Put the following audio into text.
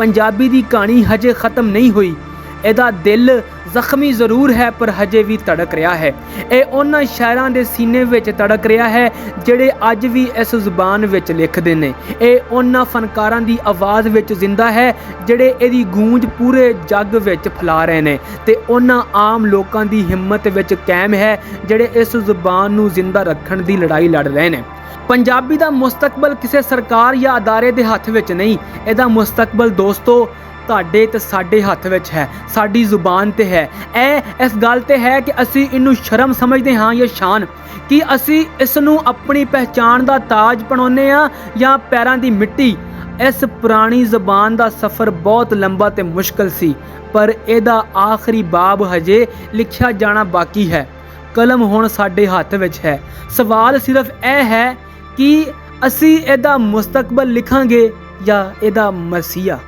पंजाबी दी कहानी हजे ख़त्म नहीं हुई। ਇਹਦਾ ਦਿਲ ਜ਼ਖਮੀ ਜ਼ਰੂਰ ਹੈ ਪਰ ਹਜੇ ਵੀ ਤੜਕ ਰਿਹਾ ਹੈ। ਇਹ ਉਹਨਾਂ ਸ਼ਾਇਰਾਂ ਦੇ ਸੀਨੇ ਵਿੱਚ ਤੜਕ ਰਿਹਾ ਹੈ ਜਿਹੜੇ ਅੱਜ ਵੀ ਇਸ ਜ਼ੁਬਾਨ ਵਿੱਚ ਲਿਖਦੇ ਨੇ। ਇਹ ਉਹਨਾਂ ਫਨਕਾਰਾਂ ਦੀ ਆਵਾਜ਼ ਵਿੱਚ ਜ਼ਿੰਦਾ ਹੈ ਜਿਹੜੇ ਇਹਦੀ ਗੂੰਜ ਪੂਰੇ ਜੱਗ ਵਿੱਚ ਫੈਲਾ ਰਹੇ ਨੇ ਤੇ ਉਹਨਾਂ ਆਮ ਲੋਕਾਂ ਦੀ ਹਿੰਮਤ ਵਿੱਚ ਕਾਇਮ ਹੈ ਜਿਹੜੇ ਇਸ ਜ਼ੁਬਾਨ ਨੂੰ ਜ਼ਿੰਦਾ ਰੱਖਣ ਦੀ ਲੜਾਈ ਲੜ ਰਹੇ ਨੇ। ਪੰਜਾਬੀ ਦਾ ਮੁਸਤਕਬਲ ਕਿਸੇ ਸਰਕਾਰ ਜਾਂ ਅਦਾਰੇ ਦੇ ਹੱਥ ਵਿੱਚ ਨਹੀਂ, ਇਹਦਾ ਮੁਸਤਕਬਲ ਦੋਸਤੋ ਤੁਹਾਡੇ ਤੇ ਸਾਡੇ ਹੱਥ ਵਿੱਚ ਹੈ, ਸਾਡੀ ਜ਼ੁਬਾਨ ਤੇ ਹੈ। ਇਹ ਇਸ ਗੱਲ ਤੇ ਹੈ ਕਿ ਅਸੀਂ ਇਹਨੂੰ ਸ਼ਰਮ ਸਮਝਦੇ ਹਾਂ ਜਾਂ ਸ਼ਾਨ, ਕਿ ਅਸੀਂ ਇਸ ਨੂੰ ਆਪਣੀ ਪਹਿਚਾਣ ਦਾ ਤਾਜ ਬਣਾਉਂਦੇ ਹਾਂ ਜਾਂ ਪੈਰਾਂ ਦੀ ਮਿੱਟੀ। ਇਸ ਪੁਰਾਣੀ ਜ਼ਬਾਨ ਦਾ ਸਫ਼ਰ ਬਹੁਤ ਲੰਬਾ ਤੇ ਮੁਸ਼ਕਲ ਸੀ ਪਰ ਇਹਦਾ ਆਖਰੀ ਬਾਬ ਹਜੇ ਲਿਖਿਆ ਜਾਣਾ ਬਾਕੀ ਹੈ। ਕਲਮ ਹੁਣ ਸਾਡੇ ਹੱਥ ਵਿੱਚ ਹੈ। ਸਵਾਲ ਸਿਰਫ ਇਹ ਹੈ ਕਿ ਅਸੀਂ ਇਹਦਾ ਮੁਸਤਕਬਲ ਲਿਖਾਂਗੇ ਜਾਂ ਇਹਦਾ ਮਸੀਹਾ।